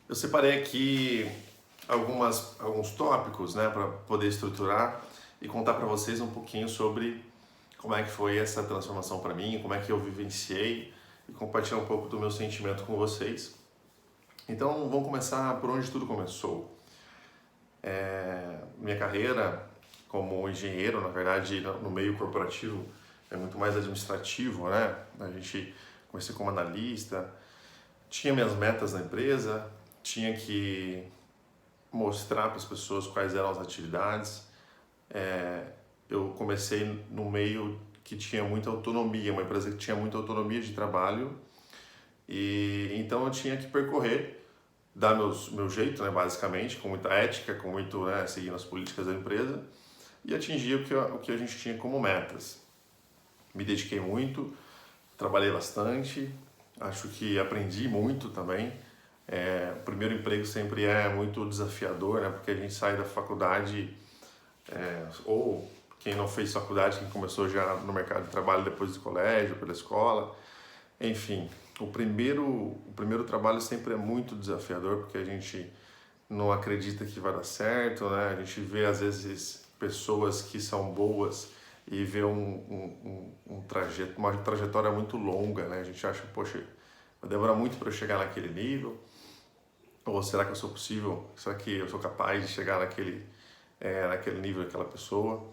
Eu separei aqui alguns tópicos, né, para poder estruturar e contar para vocês um pouquinho sobre como é que foi essa transformação para mim, como é que eu vivenciei e compartilhar um pouco do meu sentimento com vocês. Então, vamos começar por onde tudo começou. Minha carreira como engenheiro, na verdade, no meio corporativo é muito mais administrativo, né? A gente comecei como analista, tinha minhas metas na empresa, tinha que mostrar para as pessoas quais eram as atividades. Eu comecei no meio que tinha muita autonomia, uma empresa que tinha muita autonomia de trabalho, e então eu tinha que percorrer, dar meu jeito, né, basicamente, com muita ética, com muito, né, seguindo as políticas da empresa, e atingir o que a gente tinha como metas. Me dediquei muito, trabalhei bastante, acho que aprendi muito também. O primeiro emprego sempre é muito desafiador, né? Porque a gente sai da faculdade, ou quem não fez faculdade, quem começou já no mercado de trabalho depois do colégio, pela escola, enfim. O primeiro trabalho sempre é muito desafiador, porque a gente não acredita que vai dar certo, né? A gente vê às vezes pessoas que são boas e vê uma trajetória muito longa, né? A gente acha, poxa, vai demorar muito para eu chegar naquele nível, ou será que eu sou possível? Será que eu sou capaz de chegar naquele nível daquela pessoa?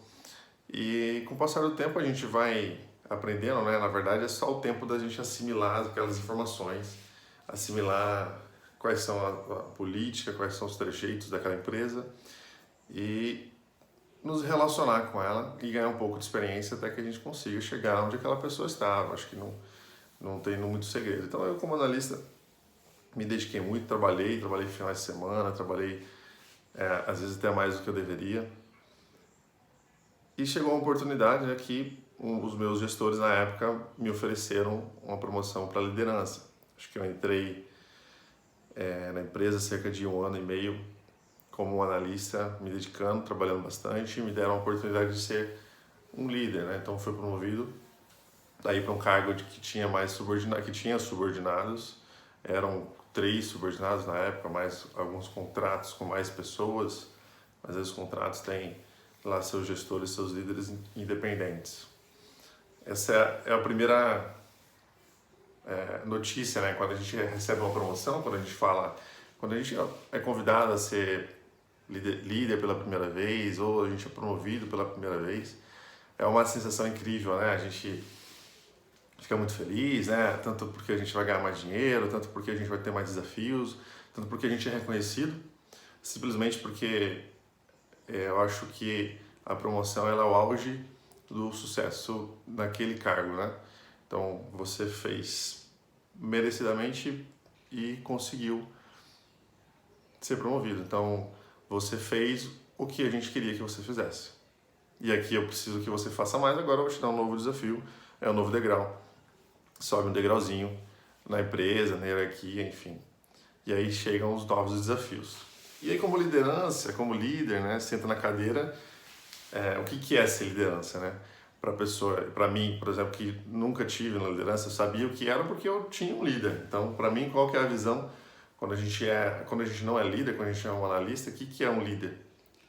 E com o passar do tempo a gente vai aprendendo, né? Na verdade é só o tempo da gente assimilar aquelas informações, assimilar quais são a política, quais são os trejeitos daquela empresa e nos relacionar com ela e ganhar um pouco de experiência até que a gente consiga chegar onde aquela pessoa estava. Acho que não tem muito segredo. Então eu como analista me dediquei muito, trabalhei finais de semana, trabalhei às vezes até mais do que eu deveria. E chegou uma oportunidade, né, que os meus gestores na época me ofereceram uma promoção para liderança. Acho que eu entrei na empresa cerca de 1 ano e meio como um analista, me dedicando, trabalhando bastante, e me deram a oportunidade de ser um líder, né? Então fui promovido daí para um cargo que tinha que tinha subordinados, eram 3 subordinados na época, mais alguns contratos com mais pessoas, mas esses contratos têm lá seus gestores, seus líderes independentes. Essa é a primeira notícia, né? Quando a gente recebe uma promoção, quando a gente é convidado a ser líder pela primeira vez, ou a gente é promovido pela primeira vez, é uma sensação incrível, né? A gente fica muito feliz, né? Tanto porque a gente vai ganhar mais dinheiro, tanto porque a gente vai ter mais desafios, tanto porque a gente é reconhecido, simplesmente porque eu acho que a promoção ela é o auge do sucesso naquele cargo, né? Então você fez merecidamente e conseguiu ser promovido. Então você fez o que a gente queria que você fizesse. E aqui eu preciso que você faça mais, agora eu vou te dar um novo desafio, é um novo degrau. Sobe um degrauzinho na empresa, na hierarquia, enfim. E aí chegam os novos desafios. E aí como liderança, como líder, né, senta na cadeira, o que é ser liderança, né? Para pessoa, para mim, por exemplo, que nunca tive na liderança, eu sabia o que era porque eu tinha um líder. Então, para mim, qual que é a visão quando a gente não é líder, quando a gente é um analista, o que é um líder?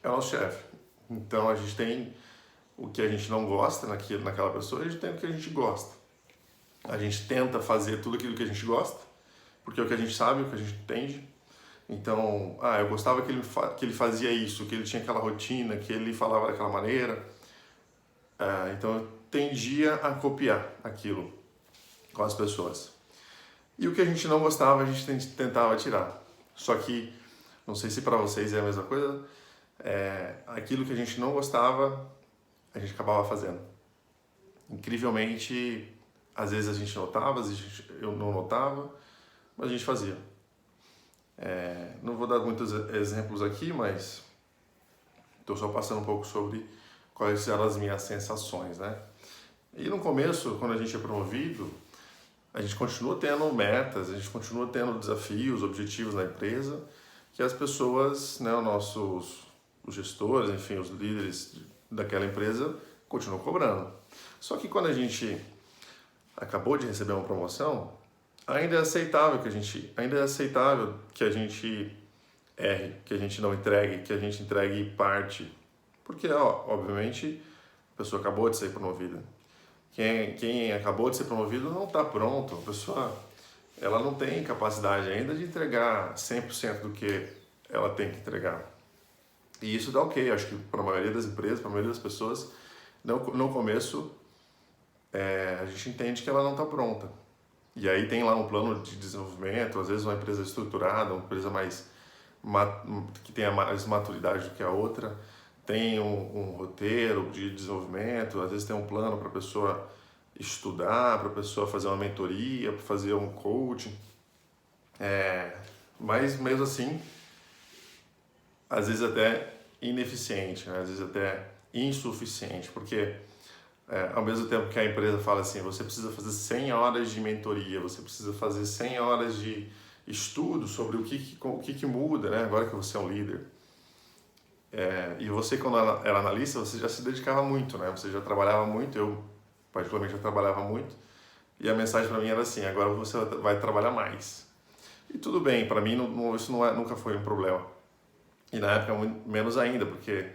É o nosso chefe. Então, a gente tem o que a gente não gosta naquela pessoa, e a gente tem o que a gente gosta. A gente tenta fazer tudo aquilo que a gente gosta, porque é o que a gente sabe, o que a gente entende. Então, eu gostava que ele fazia isso, que ele tinha aquela rotina, que ele falava daquela maneira. Então, eu tendia a copiar aquilo com as pessoas. E o que a gente não gostava, a gente tentava tirar. Só que, não sei se para vocês é a mesma coisa, aquilo que a gente não gostava, a gente acabava fazendo. Incrivelmente, às vezes a gente notava, às vezes eu não notava, mas a gente fazia. Não vou dar muitos exemplos aqui, mas estou só passando um pouco sobre quais eram as minhas sensações, né? E no começo, quando a gente é promovido, a gente continua tendo metas, a gente continua tendo desafios, objetivos na empresa, que as pessoas, né, os gestores, enfim, os líderes daquela empresa continuam cobrando. Só que quando a gente acabou de receber uma promoção, ainda é aceitável que a gente erre, que a gente não entregue, que a gente entregue parte. Porque, ó, obviamente, a pessoa acabou de ser promovida. Quem acabou de ser promovido não está pronto. A pessoa, ela não tem capacidade ainda de entregar 100% do que ela tem que entregar. E isso dá ok, acho que para a maioria das empresas, para a maioria das pessoas, no começo, a gente entende que ela não está pronta. E aí tem lá um plano de desenvolvimento, às vezes uma empresa estruturada, uma empresa que tenha mais maturidade do que a outra, tem um roteiro de desenvolvimento, às vezes tem um plano para a pessoa estudar, para a pessoa fazer uma mentoria, para fazer um coaching. Mas mesmo assim, às vezes até ineficiente, né? Às vezes até insuficiente, porque ao mesmo tempo que a empresa fala assim, você precisa fazer 100 horas de mentoria, você precisa fazer 100 horas de estudo sobre o que muda, né? Agora que você é um líder. E você, quando era analista, você já se dedicava muito, né? Você já trabalhava muito, eu particularmente já trabalhava muito, e a mensagem para mim era assim, agora você vai trabalhar mais. E tudo bem, para mim isso nunca foi um problema. E na época menos ainda, porque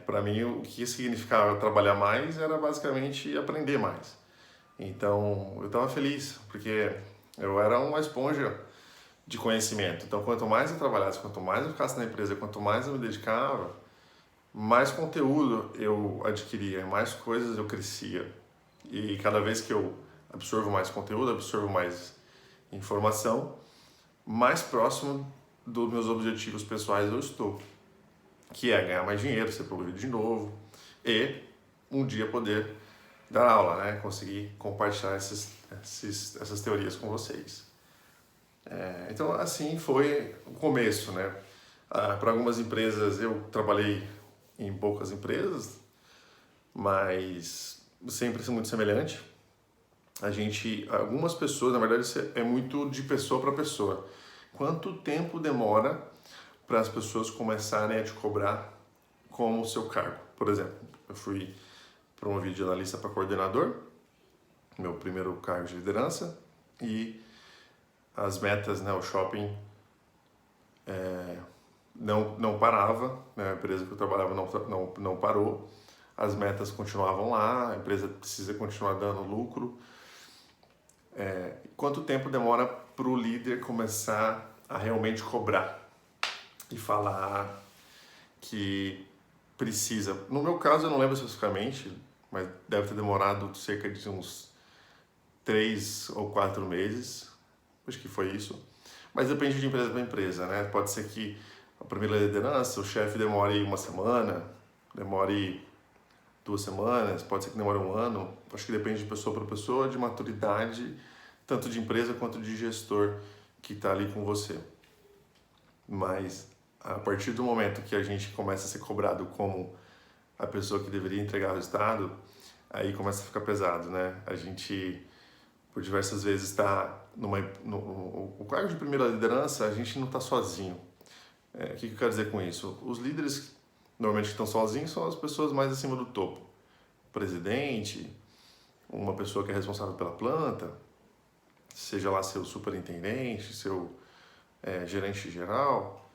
para mim o que significava trabalhar mais era basicamente aprender mais. Então eu estava feliz, porque eu era uma esponja de conhecimento. Então quanto mais eu trabalhasse, quanto mais eu ficasse na empresa, quanto mais eu me dedicava, mais conteúdo eu adquiria, mais coisas eu crescia. E cada vez que eu absorvo mais conteúdo, absorvo mais informação, mais próximo dos meus objetivos pessoais eu estou, que é ganhar mais dinheiro, ser promovido de novo e um dia poder dar aula, né? Conseguir compartilhar essas teorias com vocês. Então, assim foi o começo, né? Para algumas empresas, eu trabalhei em poucas empresas, mas sempre muito semelhante. Algumas pessoas, na verdade, isso é muito de pessoa para pessoa. Quanto tempo demora para as pessoas começarem a te cobrar como o seu cargo? Por exemplo, eu fui promovido de analista para coordenador, meu primeiro cargo de liderança, e as metas, né, o shopping não parava, né, a empresa que eu trabalhava não parou, as metas continuavam lá, a empresa precisa continuar dando lucro. Quanto tempo demora para o líder começar a realmente cobrar e falar que precisa? No meu caso, eu não lembro especificamente, mas deve ter demorado cerca de uns 3 ou 4 meses, acho que foi isso. Mas depende de empresa para empresa, né? Pode ser que a primeira liderança, o chefe demore uma semana, demore 2 semanas, pode ser que demore um ano. Acho que depende de pessoa para pessoa, de maturidade, tanto de empresa quanto de gestor que está ali com você. Mas a partir do momento que a gente começa a ser cobrado como a pessoa que deveria entregar o resultado, aí começa a ficar pesado, né? A gente, por diversas vezes, está no cargo de primeira liderança, a gente não está sozinho. O que eu quero dizer com isso? Os líderes normalmente que estão sozinhos são as pessoas mais acima do topo. O presidente, uma pessoa que é responsável pela planta, seja lá seu superintendente, seu gerente geral.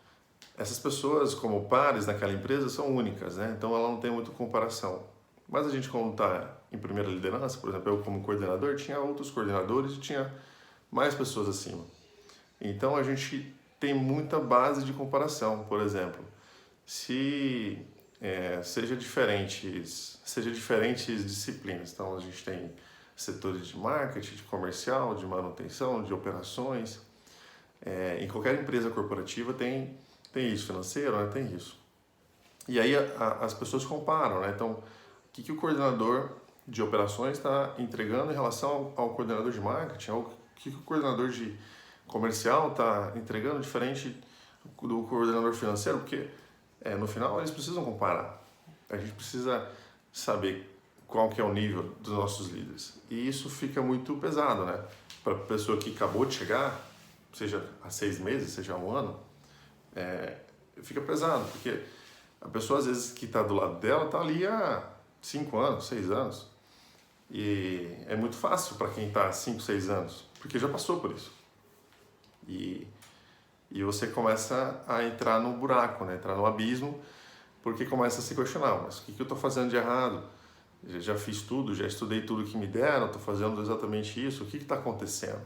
Essas pessoas, como pares naquela empresa, são únicas, né? Então ela não tem muita comparação. Mas a gente, quando está em primeira liderança, por exemplo, eu como coordenador, tinha outros coordenadores e tinha mais pessoas acima. Então a gente tem muita base de comparação. Por exemplo, se seja diferentes disciplinas. Então a gente tem setores de marketing, de comercial, de manutenção, de operações. Em qualquer empresa corporativa tem isso, financeiro, né? Tem isso. E aí as pessoas comparam, né? Então, o que o coordenador de operações está entregando em relação ao coordenador de marketing? O que o coordenador de comercial está entregando diferente do coordenador financeiro? Porque no final eles precisam comparar. A gente precisa saber qual que é o nível dos nossos líderes. E isso fica muito pesado, né? Para a pessoa que acabou de chegar, seja há 6 meses, seja há um ano, fica pesado, porque a pessoa às vezes que está do lado dela está ali há 5 anos, 6 anos. E é muito fácil para quem está há 5, 6 anos, porque já passou por isso. E você começa a entrar no buraco, né? Entrar no abismo, porque começa a se questionar, mas o que eu estou fazendo de errado? Já fiz tudo, já estudei tudo que me deram, estou fazendo exatamente isso, o que está acontecendo?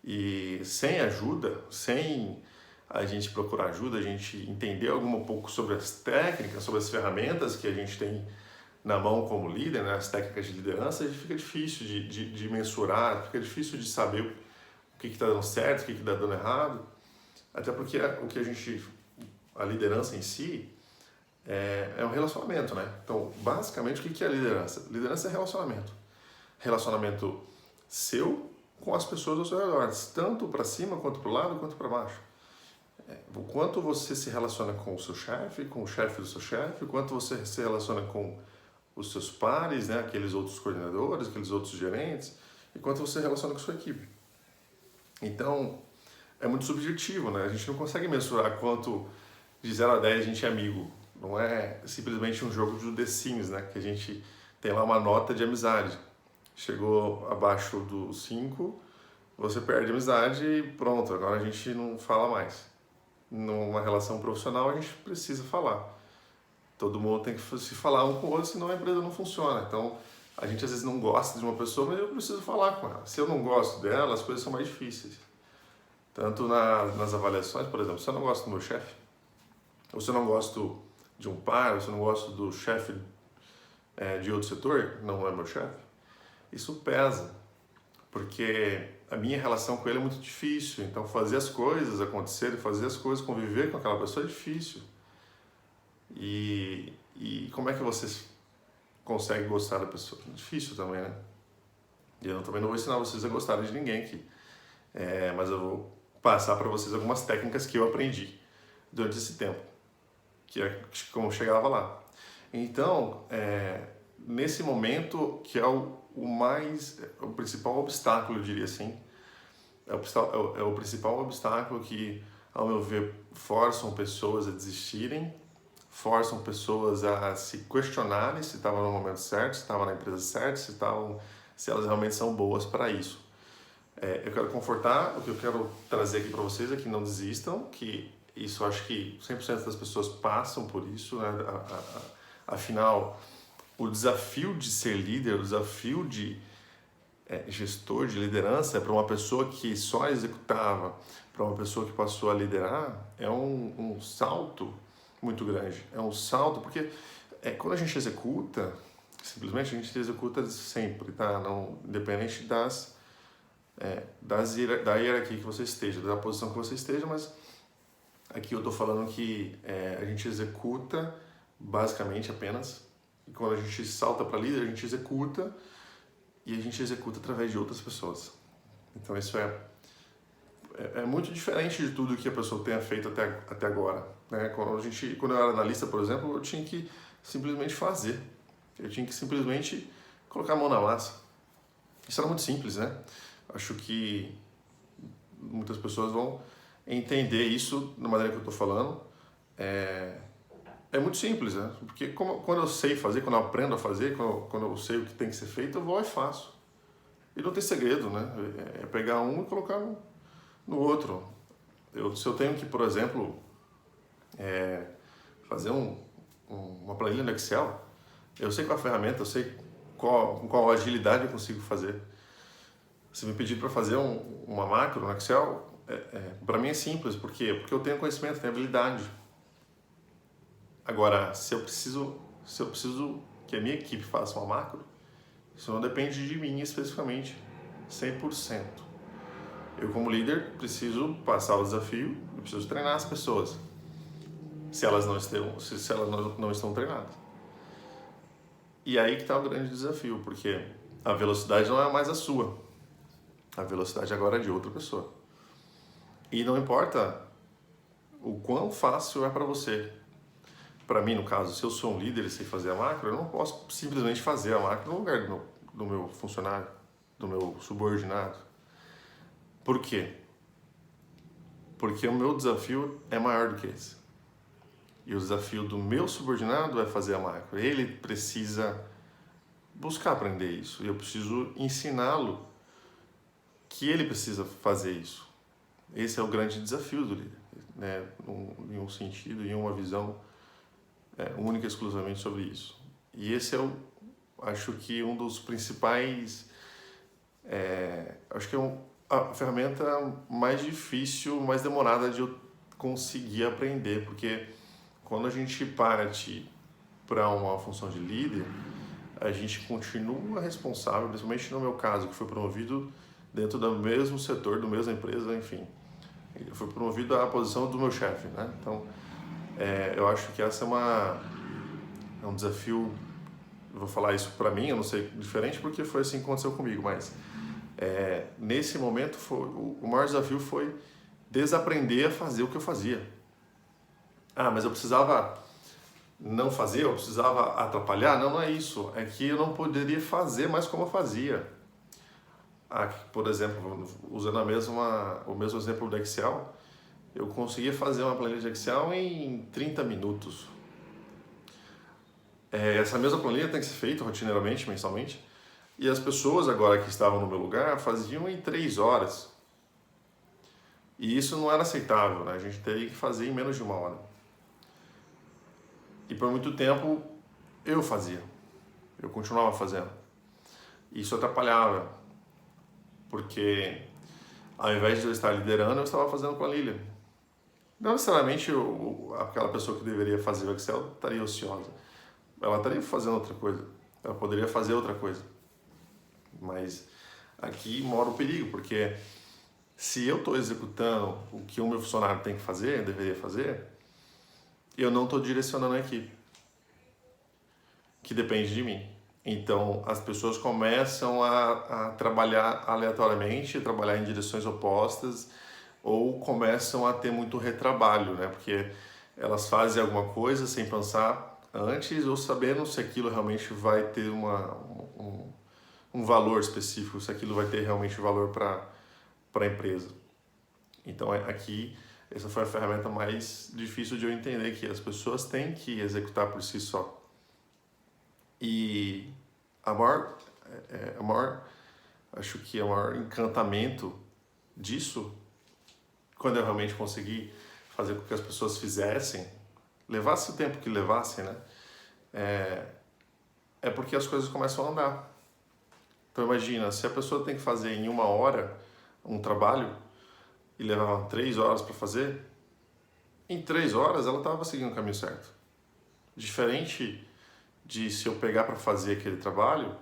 E sem ajuda, sem a gente procurar ajuda, a gente entender um pouco sobre as técnicas, sobre as ferramentas que a gente tem na mão como líder, né, as técnicas de liderança, fica difícil de mensurar, fica difícil de saber o que está dando certo, o que está dando errado, até porque a liderança em si é um relacionamento, né? Então, basicamente, o que é liderança? Liderança é relacionamento. Relacionamento seu com as pessoas ao seu redor, tanto para cima, quanto para o lado, quanto para baixo. O quanto você se relaciona com o seu chefe, com o chefe do seu chefe, o quanto você se relaciona com os seus pares, né, aqueles outros coordenadores, aqueles outros gerentes, e quanto você se relaciona com a sua equipe. Então, é muito subjetivo, né? A gente não consegue mensurar quanto de 0 a 10 a gente é amigo. Não é simplesmente um jogo de The Sims, né? Que a gente tem lá uma nota de amizade. Chegou abaixo do 5, você perde a amizade e pronto, agora a gente não fala mais. Numa relação profissional a gente precisa falar. Todo mundo tem que se falar um com o outro, senão a empresa não funciona. Então, a gente às vezes não gosta de uma pessoa, mas eu preciso falar com ela. Se eu não gosto dela, as coisas são mais difíceis. Tanto nas avaliações, por exemplo, se eu não gosto do meu chefe, ou se eu não gosto de um par, ou se eu não gosto do chefe de outro setor, não é meu chefe, isso pesa, porque a minha relação com ele é muito difícil. Então, fazer as coisas acontecerem, fazer as coisas, conviver com aquela pessoa é difícil. E como é que você consegue gostar da pessoa? É difícil também, né? E eu também não vou ensinar vocês a gostarem de ninguém aqui. Mas eu vou passar para vocês algumas técnicas que eu aprendi durante esse tempo, que é como eu chegava lá. Então, nesse momento, que é o principal obstáculo, eu diria assim, é o principal obstáculo que, ao meu ver, forçam pessoas a desistirem, forçam pessoas a se questionarem se estavam no momento certo, se estavam na empresa certa, se elas realmente são boas para isso. Eu quero confortar, o que eu quero trazer aqui para vocês é que não desistam, que isso eu acho que 100% das pessoas passam por isso, né? Afinal, o desafio de ser líder, o desafio de gestor, de liderança, para uma pessoa que só executava, para uma pessoa que passou a liderar, é um salto muito grande. É um salto, porque quando a gente executa, simplesmente a gente executa sempre, tá? Não, independente da hierarquia que você esteja, da posição que você esteja, mas aqui eu estou falando que a gente executa basicamente apenas, e quando a gente salta para líder, a gente executa, e a gente executa através de outras pessoas. Então isso é muito diferente de tudo que a pessoa tenha feito até agora, né? Quando eu era analista, por exemplo, eu tinha que simplesmente fazer. Eu tinha que simplesmente colocar a mão na massa. Isso era muito simples, né? Acho que muitas pessoas vão entender isso da maneira que eu estou falando. É muito simples, né? Porque quando eu sei fazer, quando eu aprendo a fazer, quando eu sei o que tem que ser feito, eu vou e faço. E não tem segredo, né? É pegar um e colocar no outro. Se eu tenho que, por exemplo, fazer uma planilha no Excel, eu sei qual a ferramenta, eu sei com qual agilidade eu consigo fazer. Se me pedir para fazer uma macro no Excel, para mim é simples. Por quê? Porque eu tenho conhecimento, tenho habilidade. Agora, se eu preciso que a minha equipe faça uma macro, isso não depende de mim especificamente, 100%. Eu, como líder, preciso passar o desafio, eu preciso treinar as pessoas, se elas não estão treinadas. E aí que está o grande desafio, porque a velocidade não é mais a sua, a velocidade agora é de outra pessoa. E não importa o quão fácil é para você. Para mim, no caso, se eu sou um líder e sei fazer a macro, eu não posso simplesmente fazer a macro no lugar do meu funcionário, do meu subordinado. Por quê? Porque o meu desafio é maior do que esse. E o desafio do meu subordinado é fazer a macro. Ele precisa buscar aprender isso. E eu preciso ensiná-lo que ele precisa fazer isso. Esse é o grande desafio do líder, né? Em um sentido, em uma visão única e exclusivamente sobre isso. E esse é acho que um dos principais, acho que é a ferramenta mais difícil, mais demorada de eu conseguir aprender, porque quando a gente parte para uma função de líder, a gente continua responsável, principalmente no meu caso, que foi promovido dentro do mesmo setor, da mesma empresa, enfim. Eu fui promovido à posição do meu chefe, né? Então, eu acho que essa é um desafio, eu vou falar isso para mim, eu não sei, diferente porque foi assim que aconteceu comigo, mas nesse momento o maior desafio foi desaprender a fazer o que eu fazia. Mas eu precisava não fazer, eu precisava atrapalhar? Não, não é isso. É que eu não poderia fazer mais como eu fazia. Por exemplo, usando o mesmo exemplo do Excel, eu conseguia fazer uma planilha de Excel em 30 minutos. Essa mesma planilha tem que ser feita rotineiramente, mensalmente, e as pessoas agora que estavam no meu lugar faziam em 3 horas. E isso não era aceitável, né? A gente teria que fazer em menos de 1 hora. E por muito tempo eu fazia, eu continuava fazendo. Isso atrapalhava, porque ao invés de eu estar liderando, eu estava fazendo planilha. Não necessariamente aquela pessoa que deveria fazer o Excel estaria ociosa. Ela estaria fazendo outra coisa, ela poderia fazer outra coisa. Mas aqui mora o perigo, porque se eu estou executando o que o meu funcionário tem que fazer, deveria fazer, eu não estou direcionando a equipe, que depende de mim. Então, as pessoas começam a trabalhar aleatoriamente, a trabalhar em direções opostas, ou começam a ter muito retrabalho, né? Porque elas fazem alguma coisa sem pensar antes ou sabendo se aquilo realmente vai ter um valor específico, se aquilo vai ter realmente valor para a empresa. Então, aqui, essa foi a ferramenta mais difícil de eu entender, que as pessoas têm que executar por si só. E acho que o maior encantamento disso, quando eu realmente consegui fazer com que as pessoas fizessem, levasse o tempo que levassem, né? É porque as coisas começam a andar. Então imagina, se a pessoa tem que fazer em 1 hora um trabalho e levava 3 horas para fazer, em 3 horas ela estava seguindo o caminho certo. Diferente de se eu pegar para fazer aquele trabalho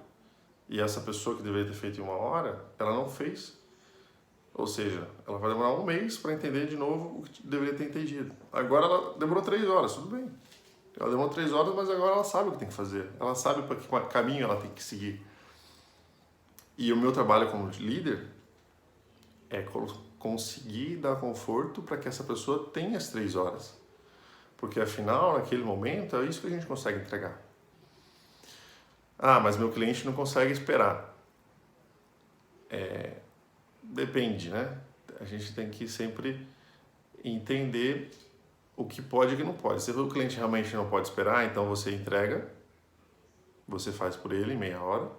e essa pessoa que deveria ter feito em 1 hora, ela não fez. Ou seja, ela vai demorar 1 mês para entender de novo o que deveria ter entendido. Agora ela demorou 3 horas, tudo bem. Ela demorou 3 horas, mas agora ela sabe o que tem que fazer. Ela sabe para que caminho ela tem que seguir. E o meu trabalho como líder é conseguir dar conforto para que essa pessoa tenha as 3 horas. Porque afinal, naquele momento, é isso que a gente consegue entregar. Mas meu cliente não consegue esperar. Depende, né? A gente tem que sempre entender o que pode e o que não pode. Se o cliente realmente não pode esperar, então você entrega, você faz por ele em meia hora.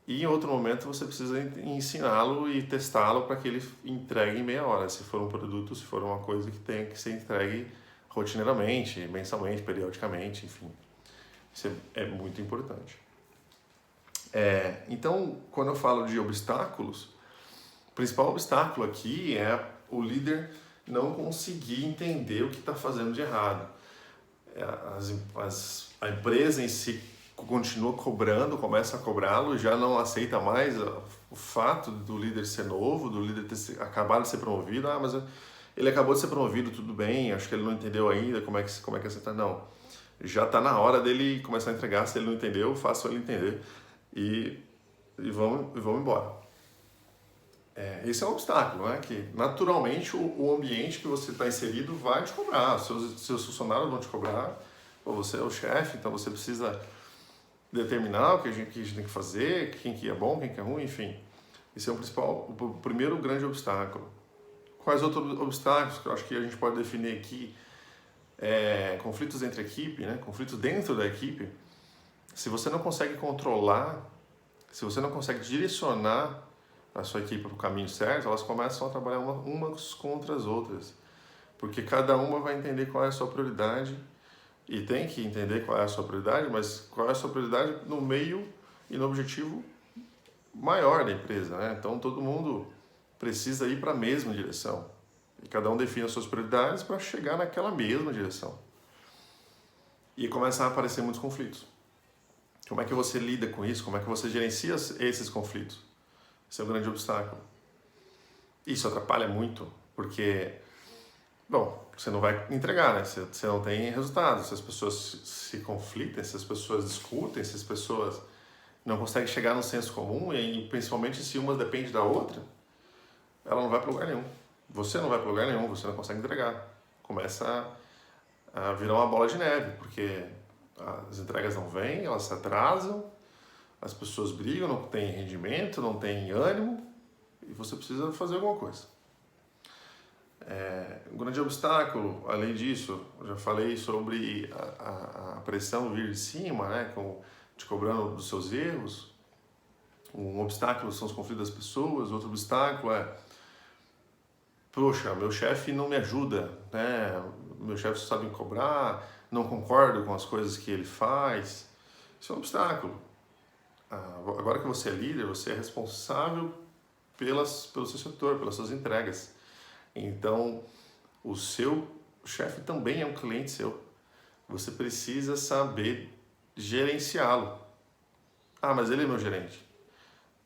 E em outro momento você precisa ensiná-lo e testá-lo para que ele entregue em meia hora. Se for um produto, se for uma coisa que tem que ser entregue rotineiramente, mensalmente, periodicamente, enfim. Isso é muito importante. Então, quando eu falo de obstáculos, o principal obstáculo aqui é o líder não conseguir entender o que está fazendo de errado. A empresa em si continua cobrando, começa a cobrá-lo, já não aceita mais o fato do líder ser novo, do líder ter acabado de ser promovido. Mas ele acabou de ser promovido, tudo bem, acho que ele não entendeu ainda como é que você está. Não, já está na hora dele começar a entregar. Se ele não entendeu, faça ele entender e vamos embora. Esse é um obstáculo, né? Que naturalmente o ambiente que você está inserido vai te cobrar, seus funcionários vão te cobrar, ou você é o chefe, então você precisa determinar o que a gente tem que fazer, quem que é bom, quem que é ruim, enfim. Esse é o primeiro grande obstáculo. Quais outros obstáculos que eu acho que a gente pode definir aqui? Conflitos entre equipe, né? Conflitos dentro da equipe. Se você não consegue controlar, se você não consegue direcionar a sua equipe para o caminho certo, elas começam a trabalhar umas contra as outras. Porque cada uma vai entender qual é a sua prioridade e tem que entender qual é a sua prioridade, mas qual é a sua prioridade no meio e no objetivo maior da empresa, né? Então todo mundo precisa ir para a mesma direção e cada um define as suas prioridades para chegar naquela mesma direção. E começam a aparecer muitos conflitos. Como é que você lida com isso? Como é que você gerencia esses conflitos? Esse é um grande obstáculo. Isso atrapalha muito, porque, bom, você não vai entregar, né? Você não tem resultados. Se as pessoas se conflitem, se as pessoas discutem, se as pessoas não conseguem chegar num senso comum, e principalmente se uma depende da outra, ela não vai para lugar nenhum. Você não vai para lugar nenhum, você não consegue entregar. Começa a virar uma bola de neve, porque as entregas não vêm, elas se atrasam, as pessoas brigam, não tem rendimento, não tem ânimo, e você precisa fazer alguma coisa. Um grande obstáculo, além disso, eu já falei sobre a pressão vir de cima, né, te cobrando dos seus erros. Um obstáculo são os conflitos das pessoas, outro obstáculo é, poxa, meu chefe não me ajuda, né, meu chefe só sabe me cobrar, não concordo com as coisas que ele faz. Isso é um obstáculo. Agora que você é líder, você é responsável pelo seu setor, pelas suas entregas. Então, o seu chefe também é um cliente seu. Você precisa saber gerenciá-lo. Ah, mas ele é meu gerente.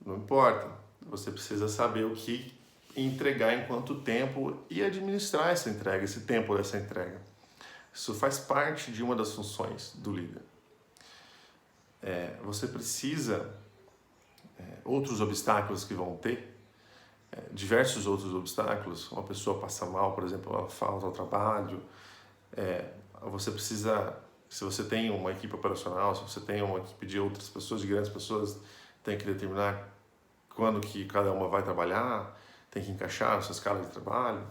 Não importa. Você precisa saber o que entregar em quanto tempo e administrar essa entrega, esse tempo dessa entrega. Isso faz parte de uma das funções do líder. Você precisa, outros obstáculos que vão ter, diversos outros obstáculos. Uma pessoa passa mal, por exemplo, ela falta ao trabalho. Você precisa, se você tem uma equipe operacional, se você tem uma equipe de outras pessoas, de grandes pessoas, tem que determinar quando que cada uma vai trabalhar, tem que encaixar a sua escala de trabalho.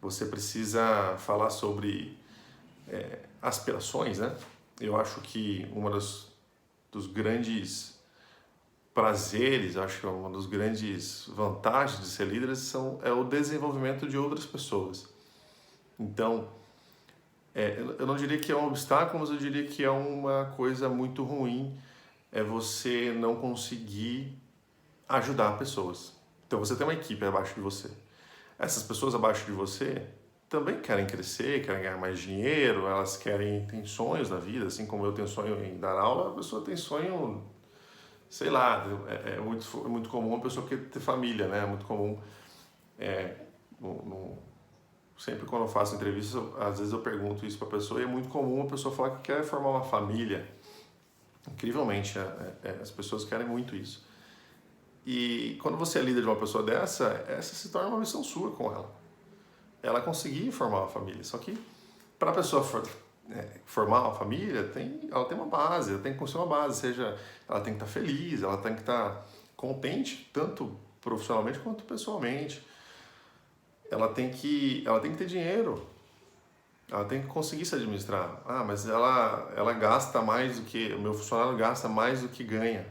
Você precisa falar sobre aspirações, né? Eu acho que uma dos grandes prazeres, acho que uma das grandes vantagens de ser líder é o desenvolvimento de outras pessoas. Então, eu não diria que é um obstáculo, mas eu diria que é uma coisa muito ruim, você não conseguir ajudar pessoas. Então, você tem uma equipe abaixo de você. Essas pessoas abaixo de você também querem crescer, querem ganhar mais dinheiro, elas têm sonhos na vida, assim como eu tenho sonho em dar aula, a pessoa tem sonho, sei lá, é muito comum uma pessoa querer ter família, né? É muito comum, sempre quando eu faço entrevistas, às vezes eu pergunto isso para a pessoa, e é muito comum a pessoa falar que quer formar uma família. Incrivelmente, as pessoas querem muito isso. E quando você é líder de uma pessoa essa se torna uma missão sua com ela. Ela conseguir formar uma família. Só que para a pessoa formar uma família, ela tem uma base, ela tem que construir uma base, seja, ela tem que estar feliz, ela tem que estar contente, tanto profissionalmente quanto pessoalmente. Ela tem que ter dinheiro, ela tem que conseguir se administrar. Ah, mas ela gasta mais do que, o meu funcionário gasta mais do que ganha.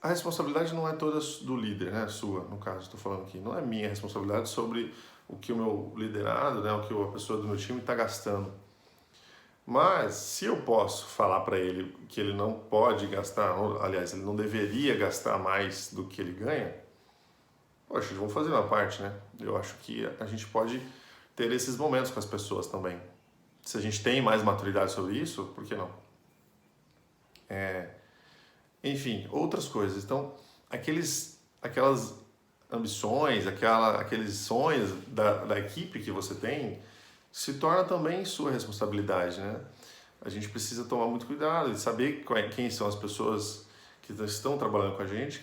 A responsabilidade não é toda do líder, né? Sua, no caso, estou falando aqui. Não é minha responsabilidade sobre o que o meu liderado, né? O que a pessoa do meu time está gastando. Mas, se eu posso falar para ele que ele não pode gastar, aliás, ele não deveria gastar mais do que ele ganha, poxa, vamos fazer uma parte, né? Eu acho que a gente pode ter esses momentos com as pessoas também. Se a gente tem mais maturidade sobre isso, por que não? Enfim, outras coisas. Então, aquelas ambições, aqueles sonhos da equipe que você tem, se torna também sua responsabilidade, né? A gente precisa tomar muito cuidado e saber quem são as pessoas que estão trabalhando com a gente,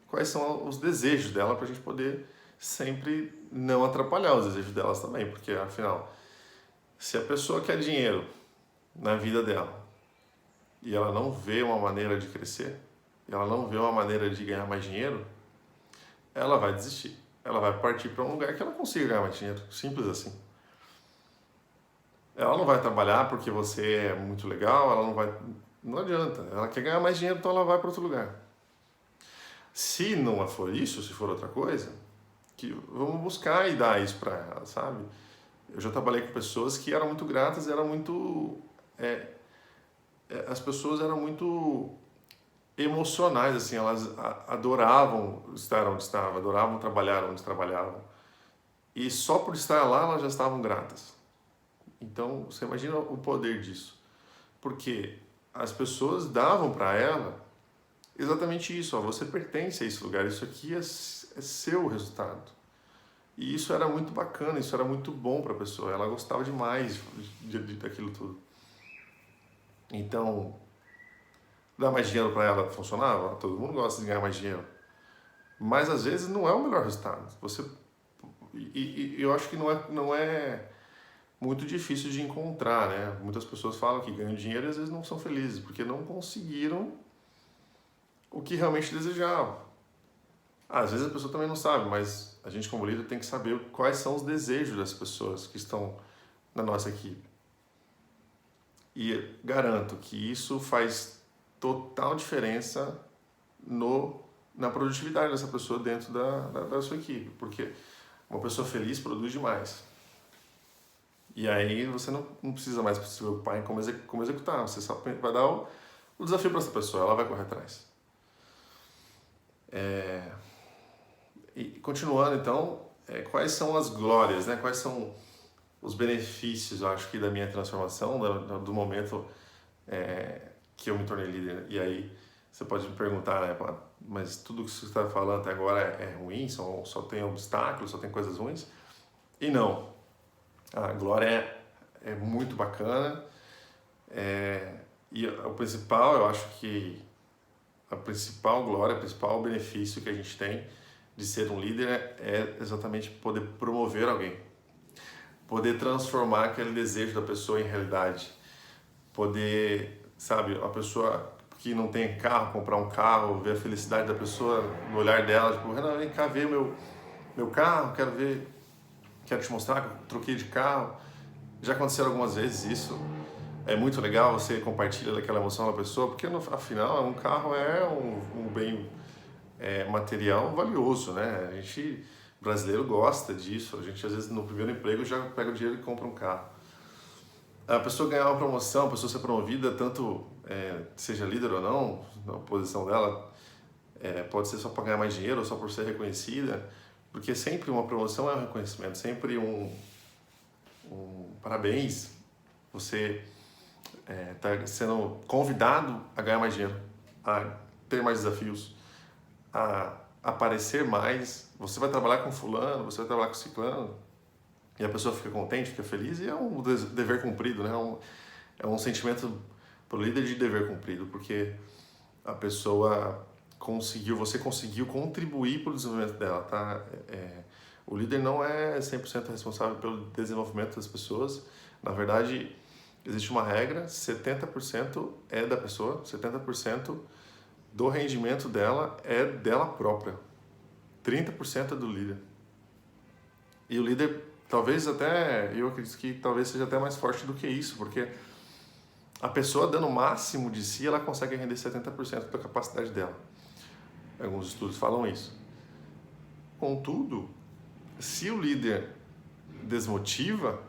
quais são os desejos dela, para a gente poder sempre não atrapalhar os desejos delas também, porque afinal, se a pessoa quer dinheiro na vida dela, e ela não vê uma maneira de crescer, e ela não vê uma maneira de ganhar mais dinheiro, ela vai desistir. Ela vai partir para um lugar que ela consiga ganhar mais dinheiro. Simples assim. Ela não vai trabalhar porque você é muito legal, ela não vai... Não adianta. Ela quer ganhar mais dinheiro, então ela vai para outro lugar. Se não for isso, se for outra coisa, que vamos buscar e dar isso para ela, sabe? Eu já trabalhei com pessoas que eram muito gratas, eram muito... as pessoas eram muito emocionais, assim, elas adoravam estar onde estavam, adoravam trabalhar onde trabalhavam. E só por estar lá, elas já estavam gratas. Então, você imagina o poder disso. Porque as pessoas davam para ela exatamente isso, ó, você pertence a esse lugar, isso aqui é seu resultado. E isso era muito bacana, isso era muito bom para a pessoa, ela gostava demais daquilo tudo. Então, dar mais dinheiro para ela funcionava? Todo mundo gosta de ganhar mais dinheiro. Mas às vezes não é o melhor resultado. E eu acho que não é muito difícil de encontrar, né? Muitas pessoas falam que ganham dinheiro e às vezes não são felizes, porque não conseguiram o que realmente desejavam. Às vezes a pessoa também não sabe, mas a gente como líder tem que saber quais são os desejos das pessoas que estão na nossa equipe. E garanto que isso faz total diferença na produtividade dessa pessoa dentro da sua equipe, porque uma pessoa feliz produz demais. E aí você não precisa mais se preocupar em como executar, você só vai dar o desafio para essa pessoa, ela vai correr atrás. E continuando então, quais são as glórias, né? Quais são os benefícios, eu acho que da minha transformação, do momento que eu me tornei líder. E aí você pode me perguntar, né, mas tudo que você está falando até agora é ruim, só tem obstáculos, só tem coisas ruins? E não, a glória é muito bacana, e o principal, eu acho que a principal glória, o principal benefício que a gente tem de ser um líder é exatamente poder promover alguém, poder transformar aquele desejo da pessoa em realidade, poder, sabe, a pessoa que não tem carro, comprar um carro, ver a felicidade da pessoa no olhar dela, tipo, Renan, vem cá ver meu carro, quero te mostrar que eu troquei de carro. Já aconteceu algumas vezes isso. É muito legal, você compartilha aquela emoção da pessoa, porque afinal um carro é um bem material valioso, né? A gente, brasileiro, gosta disso. A gente às vezes no primeiro emprego já pega o dinheiro e compra um carro. A pessoa ganhar uma promoção, a pessoa ser promovida, tanto seja líder ou não, na posição dela, pode ser só para ganhar mais dinheiro ou só por ser reconhecida, porque sempre uma promoção é um reconhecimento, sempre um parabéns, você está sendo convidado a ganhar mais dinheiro, a ter mais desafios, a aparecer mais. Você vai trabalhar com fulano, você vai trabalhar com ciclano, e a pessoa fica contente, fica feliz, e é um dever cumprido, né? É um sentimento para o líder de dever cumprido, porque a pessoa você conseguiu contribuir para o desenvolvimento dela, tá? O líder não é 100% responsável pelo desenvolvimento das pessoas. Na verdade, existe uma regra, 70% é da pessoa, 70% do rendimento dela é dela própria, 30% é do líder. E o líder, talvez até, eu acredito que talvez seja até mais forte do que isso, porque a pessoa dando o máximo de si, ela consegue render 70% da capacidade dela. Alguns estudos falam isso. Contudo, se o líder desmotiva,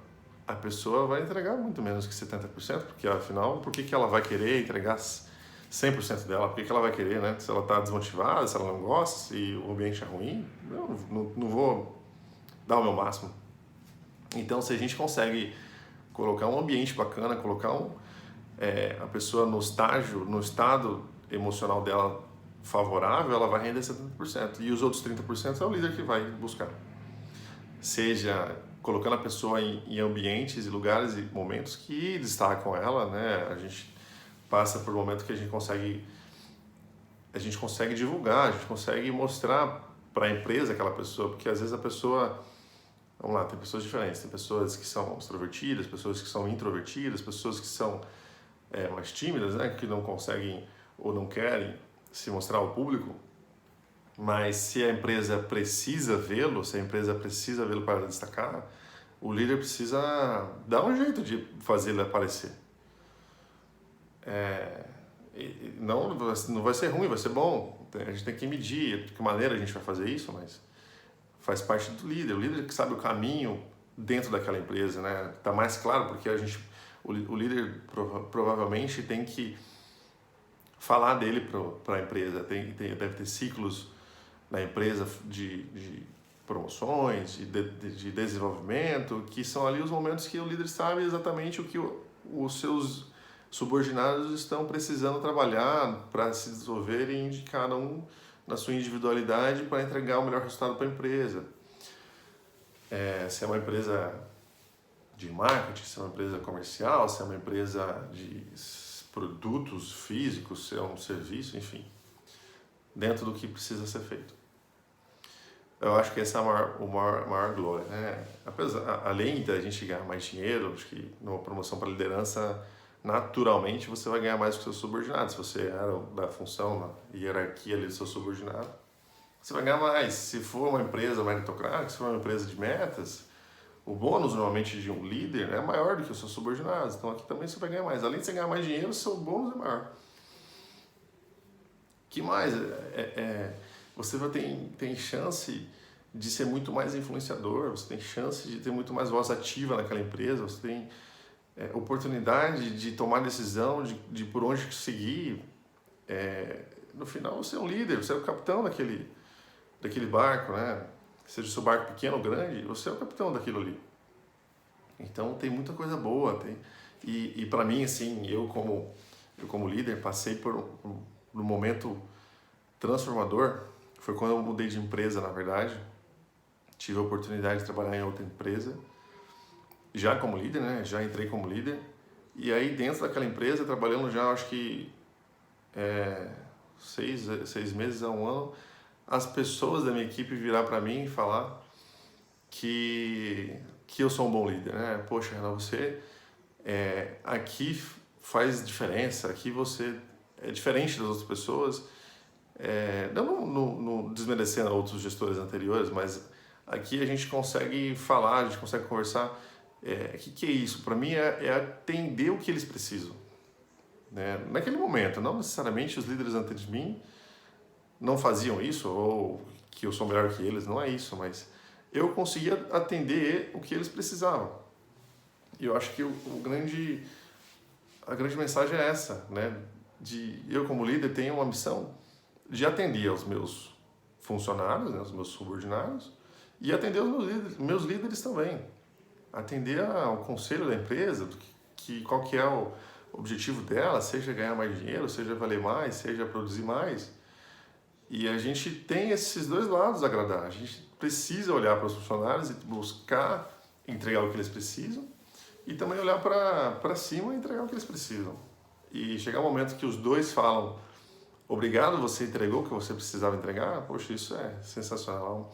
a pessoa vai entregar muito menos que 70%, porque afinal, por que ela vai querer entregar 100% dela? Por que ela vai querer, né? Se ela está desmotivada, se ela não gosta, se o ambiente é ruim, não vou dar o meu máximo. Então, se a gente consegue colocar um ambiente bacana, colocar a pessoa no estado emocional dela favorável, ela vai render 70%. E os outros 30% é o líder que vai buscar. Seja colocando a pessoa em ambientes e lugares e momentos que destacam ela, né? A gente passa por um momento que a gente consegue divulgar, a gente consegue mostrar para a empresa aquela pessoa, porque às vezes a pessoa, vamos lá, tem pessoas diferentes, tem pessoas que são extrovertidas, pessoas que são introvertidas, pessoas que são mais tímidas, né? Que não conseguem ou não querem se mostrar ao público. Mas se a empresa precisa vê-lo, se a empresa precisa vê-lo para destacar, o líder precisa dar um jeito de fazer ele aparecer. Não vai ser ruim, vai ser bom. A gente tem que medir de que maneira a gente vai fazer isso, mas faz parte do líder. O líder que sabe o caminho dentro daquela empresa, né? Tá mais claro porque o líder provavelmente tem que falar dele para a empresa. Deve ter ciclos na empresa de promoções, de desenvolvimento, que são ali os momentos que o líder sabe exatamente o que os seus subordinados estão precisando trabalhar para se desenvolverem de cada um na sua individualidade para entregar o melhor resultado para a empresa. Se é uma empresa de marketing, se é uma empresa comercial, se é uma empresa de produtos físicos, se é um serviço, enfim, dentro do que precisa ser feito. Eu acho que essa é a maior glória, né? Além da gente ganhar mais dinheiro, acho que numa promoção para liderança, naturalmente você vai ganhar mais que os seus subordinados. Se você era da função, na hierarquia ali do seu subordinado, você vai ganhar mais. Se for uma empresa meritocrática, se for uma empresa de metas, o bônus normalmente de um líder é maior do que os seus subordinados. Então aqui também você vai ganhar mais. Além de você ganhar mais dinheiro, o seu bônus é maior. Que mais? Você tem chance de ser muito mais influenciador, você tem chance de ter muito mais voz ativa naquela empresa, você tem oportunidade de tomar decisão de por onde seguir. No final você é um líder, você é o capitão daquele barco, né? Seja o seu barco pequeno ou grande, você é o capitão daquilo ali. Então tem muita coisa boa. E para mim, assim, eu como líder passei por um momento transformador. Foi quando eu mudei de empresa, na verdade. Tive a oportunidade de trabalhar em outra empresa, já como líder, né? Já entrei como líder. E aí dentro daquela empresa, trabalhando já acho que 6 meses a 1 ano, as pessoas da minha equipe virar para mim e falar que eu sou um bom líder, né? Poxa, Renan, você aqui faz diferença, aqui você é diferente das outras pessoas. Não desmerecendo outros gestores anteriores, mas aqui a gente consegue falar, a gente consegue conversar. Que é isso? Para mim é atender o que eles precisam, né? Naquele momento, não necessariamente os líderes antes de mim não faziam isso, ou que eu sou melhor que eles, não é isso, mas eu conseguia atender o que eles precisavam. E eu acho que a grande mensagem é essa, né? Eu como líder tenho uma missão de atender aos meus funcionários, né, os meus subordinados, e atender os meus líderes também. Atender ao conselho da empresa, qual que é o objetivo dela, seja ganhar mais dinheiro, seja valer mais, seja produzir mais. E a gente tem esses dois lados a agradar. A gente precisa olhar para os funcionários e buscar entregar o que eles precisam, e também olhar para cima e entregar o que eles precisam. E chegar um momento que os dois falam: obrigado, você entregou o que você precisava entregar. Poxa, isso é sensacional.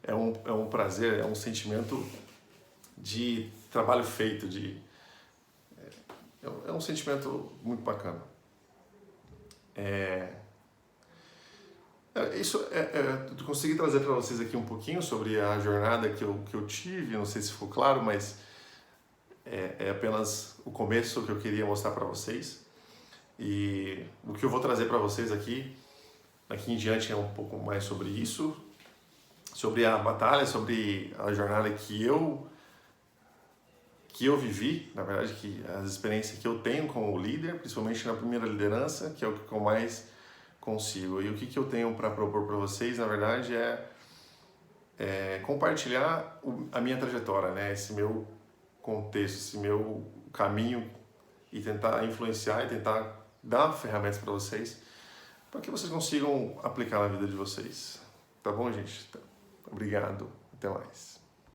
É um prazer, é um sentimento de trabalho feito, é um sentimento muito bacana. Consegui trazer para vocês aqui um pouquinho sobre a jornada que eu tive. Não sei se ficou claro, mas é apenas o começo que eu queria mostrar para vocês. E o que eu vou trazer para vocês aqui em diante é um pouco mais sobre isso, sobre a batalha, sobre a jornada que eu vivi, na verdade, as experiências que eu tenho como líder, principalmente na primeira liderança, que é o que eu mais consigo. E o que eu tenho para propor para vocês, na verdade, é compartilhar a minha trajetória, né? Esse meu contexto, esse meu caminho, e tentar influenciar e tentar dar ferramentas para vocês, para que vocês consigam aplicar na vida de vocês. Tá bom, gente? Obrigado. Até mais.